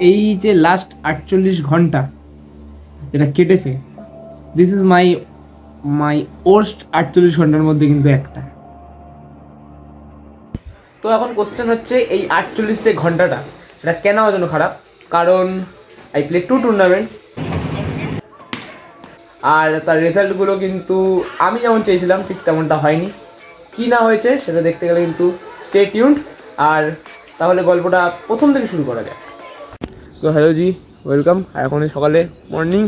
এই যে লাস্ট 48 ঘন্টা যেটা কেটেছে, দিস ইজ মাই ওর্স্ট 48 ঘন্টার মধ্যে কিন্তু একটা। তো এখন কোশ্চেন হচ্ছে এই 48 যে ঘন্টাটা সেটা কেন আমার জন্য খারাপ? কারণ আই প্লে 2 টুর্নামেন্টস, আর তার রেজাল্টগুলো কিন্তু আমি যেমন চেয়েছিলাম ঠিক তেমনটা হয়নি। কি না হয়েছে সেটা দেখতে গেলে কিন্তু স্টে টিউনড। আর তাহলে গল্পটা প্রথম থেকে শুরু করা যায়। তো হ্যালো জি, ওয়েলকাম। এখন সকালে মর্নিং,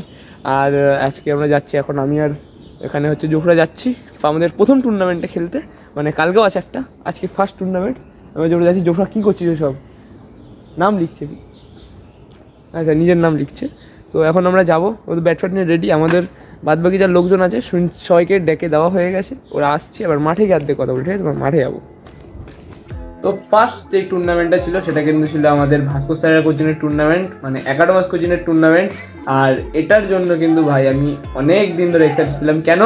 আর আজকে আমরা যাচ্ছি, এখন আমি আর এখানে হচ্ছে জোফরা যাচ্ছি আমাদের প্রথম টুর্নামেন্টে খেলতে। মানে কালকেও আছে একটা, আজকে ফার্স্ট টুর্নামেন্ট। আমি জোফরা যাচ্ছি। জোফরা কী করছিস সব? নাম লিখছে কি? আচ্ছা, নিজের নাম লিখছে। তো এখন আমরা যাবো, ওদের ব্যাট ফ্যাট নিয়ে রেডি। আমাদের বাদবাকি যার লোকজন আছে সবাইকে ডেকে দেওয়া হয়ে গেছে, ওরা আসছে। এবার মাঠে গিয়ে আর্ধেক কথা বলি, ঠিক আছে? মাঠে যাবো। তো ফার্স্ট যে টুর্নামেন্টটা ছিল সেটা কিন্তু ছিল আমাদের ভাস্কর স্যারের কোচিংয়ের টুর্নামেন্ট, মানে একাডেমাস কোচিংয়ের টুর্নামেন্ট। আর এটার জন্য কিন্তু ভাই আমি অনেক দিন ধরে এক্সাইটেড ছিলাম। কেন?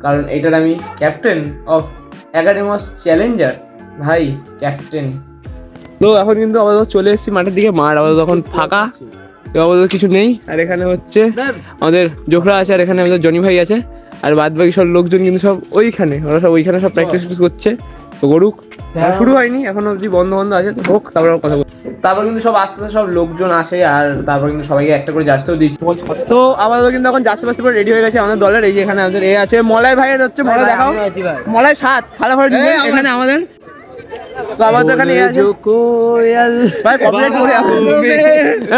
কারণ এটার আমি ক্যাপ্টেন অফ একাডেমাস চ্যালেঞ্জার্স, ভাই ক্যাপ্টেন। তো এখন কিন্তু আপাতত চলে এসেছি মাঠের দিকে। মাঠ আপাতত এখন ফাঁকা, আপাতত কিছু নেই। আর এখানে হচ্ছে আমাদের জোফরা আছে, আর এখানে আমাদের জনি ভাই আছে, আর বাদ বাকি সব লোকজন কিন্তু সব ওইখানে, ওরা সব ওইখানে সব প্র্যাকটিস করছে। তো গরুক শুরু হয়নি এখনো অবধি, বন্ধ আছে, তো হোক, তারপর কথা বলবো। তারপর কিন্তু সব আস্তে আস্তে সব লোকজন আসে, আর তারপর কিন্তু সবাইকে একটা করে জার্সিও দিচ্ছি। তো আমাদের কিন্তু এখন জার্সি ফার্সি রেডি হয়ে গেছে আমাদের দলের। এই যে এখানে আমাদের এ আছে মলয় ভাইয়ের, হচ্ছে মলয় দেখাও, মলয় 7 ফালাফাড়ি এখানে আমাদের। তো আমাদের এখানে ভাই কমপ্লিট করে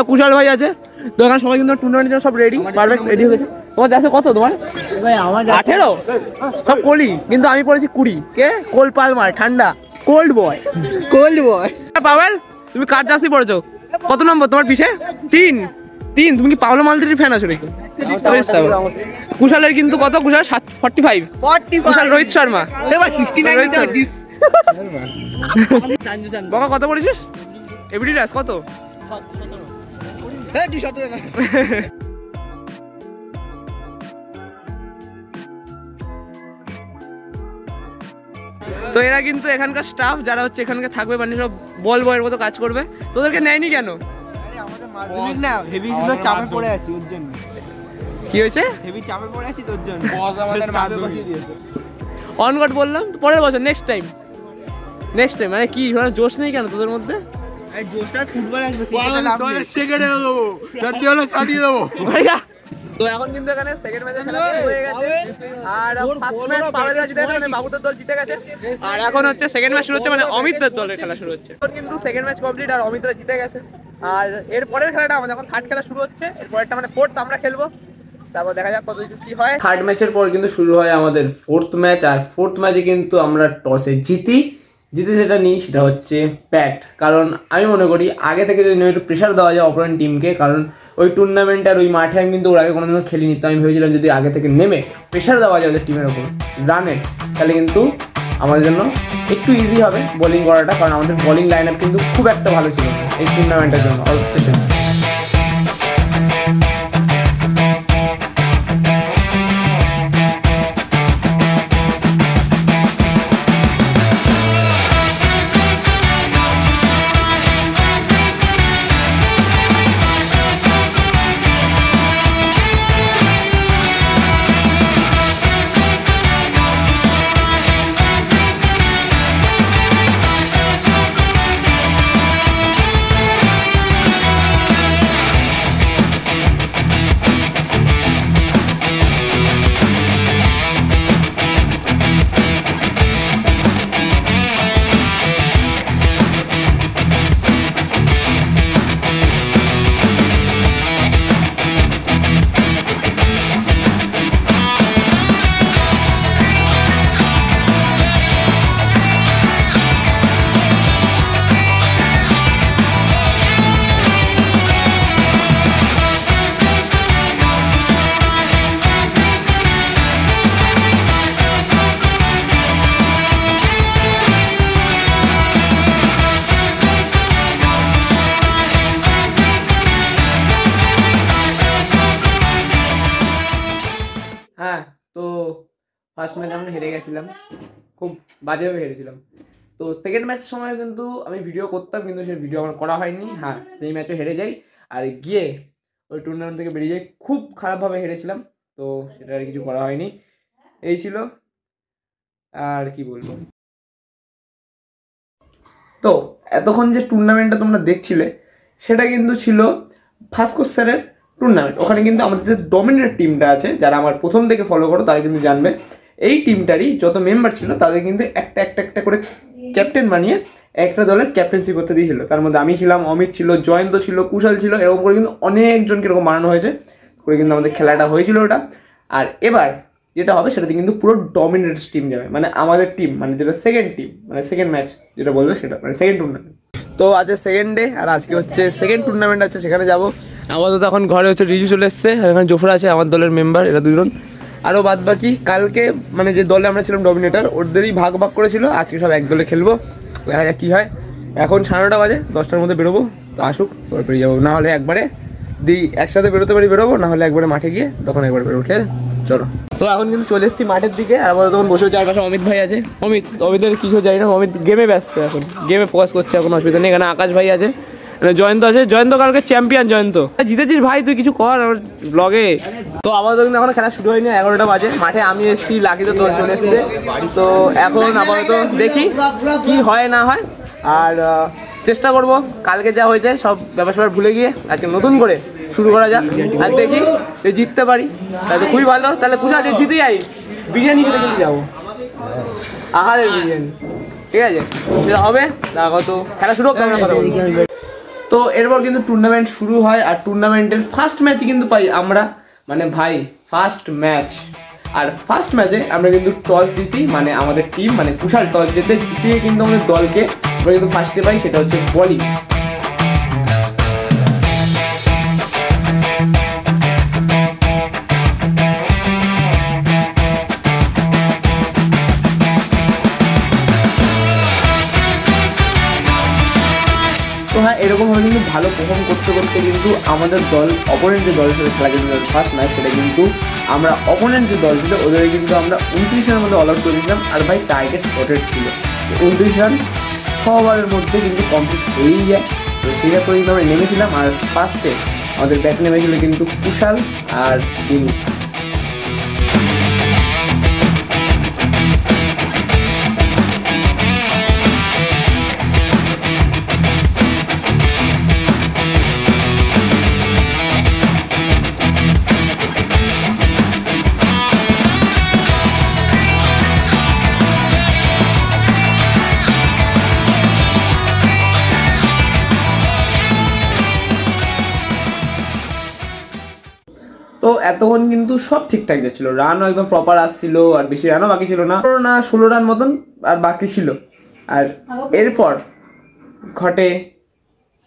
কুশল ভাই আছে। তো এখানে সবাই কিন্তু টুর্নামেন্টের সব রেডি, পারফেক্ট রেডি হয়ে গেছে। তোমার যাচ্ছে কত? তোমার ভাই আমার 18 সব কলি, কিন্তু আমি পড়েছি 20। কে? কোল পালমার, ঠান্ডা কোল্ড বয়। পাওয়েল, তুমি কার জার্সি পড়েছো? কত নম্বর তোমার পিছে? 3। তুমি কি পাওলো মালদির ফ্যান আছো নাকি? কুশালের কিন্তু কত? কুশাল 45। কুশাল রোহিত শর্মা। বাবা কত পড়েছিস? এবিডি রাস কত? তো এরা কিন্তু এখানকার স্টাফ যারা হচ্ছে এখানকার থাকবে, মানে সব বল বয়ের মতো কাজ করবে। তোদেরকে নেয়নি কেন? আমাদের মাধ্যমিক না হেভি ছিল, চাপে পড়ে আছি ওর জন্য। কি হয়েছে? হেভি চাপে পড়ে আছি তোর জন্য। অন গড বললাম তো, পরের বছর নেক্সট টাইম। মানে কি জোশ নেই কেন তোদের মধ্যে? জোশটা ফুটবল আসবে, তো এখন কিন্তু এখানে সেকেন্ড ম্যাচে খেলা হয়ে গেছে, আর ফার্স্ট ম্যাচ পাওয়েলরা জিতে গেছে, মানে বাবুদের দল জিতে গেছে। আর এখন হচ্ছে সেকেন্ড ম্যাচ শুরু হচ্ছে, মানে অমিতদের দলের খেলা শুরু হচ্ছে। এখন কিন্তু সেকেন্ড ম্যাচ কমপ্লিট, আর অমিতরা জিতে গেছে। আর এর পরের খেলাটা আমাদের এখন থার্ড খেলা শুরু হচ্ছে, এর পরেরটা মানে ফোর্থ আমরা খেলবো। তারপর দেখা যাক কত কি হয়। থার্ড ম্যাচের পর কিন্তু শুরু হয় আমাদের ফোর্থ ম্যাচ, আর ফোর্থ ম্যাচে কিন্তু আমরা টসে জিতে যেটা নিই সেটা হচ্ছে ব্যাট। কারণ আমি মনে করি আগে থেকে যদি একটু প্রেশার দেওয়া যায় অপোনেন্ট টিমকে, কারণ ওই টুর্নামেন্ট আর ওই মাঠে আমি কিন্তু ওর আগে কোনোদিনও খেলিনি। তো আমি ভেবেছিলাম যদি আগে থেকে নেমে প্রেশার দেওয়া যায় ওদের টিমের ওপর রানের, তাহলে কিন্তু আমাদের জন্য একটু ইজি হবে বোলিং করাটা। কারণ আমাদের বোলিং লাইন আপ কিন্তু খুব একটা ভালো ছিল এই টুর্নামেন্টের জন্য, স্পেশালি। হ্যাঁ, তো ফার্স্ট ম্যাচ আমরা হেরে গেছিলাম, খুব বাজেভাবে হেরেছিলাম। তো সেকেন্ড ম্যাচের সময় কিন্তু আমি ভিডিও করতাম, কিন্তু সেই ভিডিও আমার করা হয়নি। হ্যাঁ, সেই ম্যাচও হেরে যাই। আর গিয়ে ওই টুর্নামেন্ট থেকে বেরিয়ে খুব খারাপভাবে হেরেছিলাম, তো সেটা আর কিছু করা হয়নি। এই ছিল, আর কি বলবো। তো এতক্ষণ যে টুর্নামেন্টটা তোমরা দেখছিলে সেটা কিন্তু ছিল ভাস্কর স্যারের টুর্নামেন্ট। ওখানে কিন্তু আমাদের যে ডমিনেট টিমটা আছে, যারা আমার প্রথম থেকে ফলো করো তারা কিন্তু জানবে, এই টিমটারই যত মেম্বার ছিল তাদের কিন্তু একটা একটা একটা করে ক্যাপ্টেন বানিয়ে একটা দলের ক্যাপ্টেন্সি করতে দিয়েছিল। তার মধ্যে আমি ছিলাম, অমিত ছিল, জয়ন্ত ছিল, কুশাল ছিল, এরকম করে কিন্তু অনেকজনকে এরকম বানানো হয়েছে করে কিন্তু আমাদের খেলাটা হয়েছিল ওটা। আর এবার যেটা হবে সেটাতে কিন্তু পুরো ডমিনেট টিম যাবে, মানে আমাদের টিম, মানে যেটা সেকেন্ড টিম, মানে সেকেন্ড ম্যাচ যেটা বলবে সেটা, মানে সেকেন্ড টুর্নামেন্ট। তো আজকে সেকেন্ড ডে, আর আজকে হচ্ছে সেকেন্ড টুর্নামেন্ট আছে, সেখানে যাবো। আপাতত এখন ঘরে হচ্ছে রিজু চলে এসছে, আর এখানে জোফরা আছে আমার দলের মেম্বার, এরা দুজন। আরও বাদ বাকি কালকে মানে যে দলে আমরা ছিলাম ডমিনেটার, ওদেরই ভাগ ভাগ করেছিল, আজকে সব এক দলে খেলবো, দেখা যাক কী হয়। এখন 9:30 বাজে, 10টার মধ্যে বেরোবো, তো আসুক তারপর বেরিয়ে যাবো, না হলে একবারে একসাথে বেরোতে পারি বেরোবো, না হলে একবারে মাঠে গিয়ে তখন একবার বেরোবো, ঠিক আছে? চলো। তো এখন কিন্তু চলে এসেছি মাঠের দিকে, আর আমাদের তখন বসে চারপাশে অমিত ভাই আছে। অমিতের কিছু জানি না, অমিত গেমে ব্যস্ত, এখন গেমে ফোকাস করছে, এখন অসুবিধা নেই। এখানে আকাশ ভাই আছে, জয়ন্ত আছে, জয়ন্ত কালকে চ্যাম্পিয়ন, জয়ন্ত জিতেছিস ভাই, তুই কিছু কর আমার ব্লগে। তো আপাতত কিন্তু এখন খেলা শুরু হয়নি, 11টা বাজে। মাঠে আমি এসেছি, লাকিতে তোর চলে এসছে, তো এখন আপাতত দেখি কি হয় না হয়। আর চেষ্টা করব কালকে যা হয়েছে সব ব্যাপার ভুলে গিয়ে আজকে নতুন করে শুরু করা যাক, আর দেখি যে জিততে পারি তাহলে তো খুবই ভালো। তাহলে কুশা যে জিতে যাই, বিরিয়ানি খেতে কিন্তু যাবো, আহারের বিরিয়ানি, ঠিক আছে? সেটা হবে, দেখো তো খেলা শুরু হোক, আমরা কথা বলবো। তো এরপর কিন্তু টুর্নামেন্ট শুরু হয়, আর টুর্নামেন্টের ফার্স্ট ম্যাচে কিন্তু পাই আমরা, মানে ভাই ফার্স্ট ম্যাচ। আর ফার্স্ট ম্যাচে আমরা কিন্তু টস জিতি, মানে আমাদের টিম, মানে কুশাল টস জিতিয়ে কিন্তু আমাদের দলকে আমরা কিন্তু ফার্স্টে পাই, সেটা হচ্ছে বলিং। তো হ্যাঁ, এরকমভাবে কিন্তু ভালো পারফর্ম করতে করতে কিন্তু আমাদের দল, অপোনেন্ট যে দলের সাথে খেলা কিন্তু ফার্স্ট ম্যাচ, সেটা কিন্তু আমরা অপোনেন্ট যে দল ছিল ওদের কিন্তু আমরা 29 রানের মধ্যে অল আউট করে দিয়েছিলাম। আর ভাই টার্গেট শর্টেড ছিল 29 রান, 6 ওভারের মধ্যে কিন্তু কমপ্লিট হয়েই যায়। তো সেটা করে কিন্তু আমরা নেমেছিলাম, আর ফার্স্টে আমাদের ব্যাট নেমেছিল কিন্তু কুশাল আর দিনু। তো এতক্ষণ কিন্তু সব ঠিকঠাক যাচ্ছিল, রানও একদম প্রপার আসছিল, আর বেশি রানও বাকি ছিল না, 16 রান মতন আর বাকি ছিল। আর এরপর ঘটে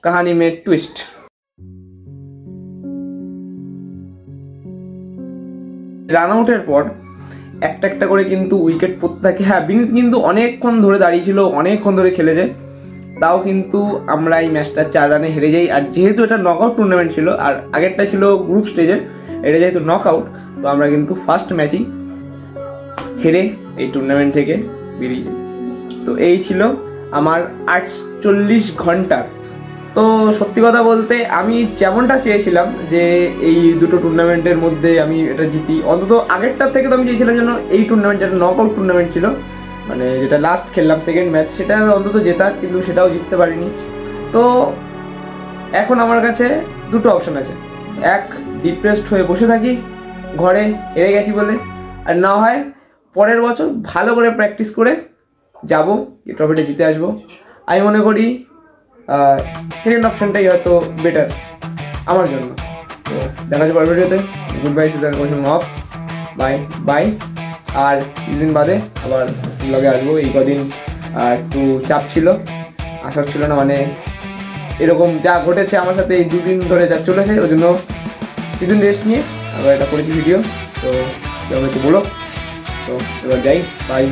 কাহানি মে টুইস্ট। রান আউটের পর একটা একটা করে কিন্তু উইকেট পড়তে থাকে। হ্যাঁ, বিনীত কিন্তু অনেকক্ষণ ধরে দাঁড়িয়েছিল, অনেকক্ষণ ধরে খেলেছে, তাও কিন্তু আমরা এই ম্যাচটা 4 রানে হেরে যাই। আর যেহেতু এটা নকআউট টুর্নামেন্ট ছিল, আর আগেরটা ছিল গ্রুপ স্টেজের, এটা যেহেতু নকআউট, তো আমরা কিন্তু ফার্স্ট ম্যাচই হেরে এই টুর্নামেন্ট থেকে বেরিয়ে যাই। তো এই ছিল আমার 48 ঘন্টার। তো সত্যি কথা বলতে আমি যেমনটা চেয়েছিলাম যে এই দুটো টুর্নামেন্টের মধ্যে আমি এটা জিতি, অন্তত আগেরটার থেকে তো আমি চেয়েছিলাম যেন এই টুর্নামেন্ট, যেটা নকআউট টুর্নামেন্ট ছিল, মানে যেটা লাস্ট খেললাম সেকেন্ড ম্যাচ, সেটা অন্তত জেতা, কিন্তু সেটাও জিততে পারিনি। তো এখন আমার কাছে দুটো অপশন আছে, এক ডিপ্রেসড হয়ে বসে থাকি ঘরে হেরে গেছি বলে, আর না হয় পরের বছর ভালো করে প্র্যাকটিস করে যাব, ট্রফিটা জিতে আসবো। আমি মনে করি সেকেন্ড অপশনটাই হয়তো বেটার আমার জন্য। তো দেখা যাবে পরের ভিডিওতে। Goodbye, season of, bye bye. আর কিছুদিন বাদে আবার ব্লগে আসবো। এই কদিন একটু চাপ ছিল, আসার ছিল না, মানে এরকম যা ঘটেছে আমার সাথে এই 2 দিন ধরে যা চলেছে, ওই জন্য কিছুদিন রেস্ট নিয়ে আবার এটা করেছি ভিডিও। তো একটু বলো, তো এবার যাই, বাই।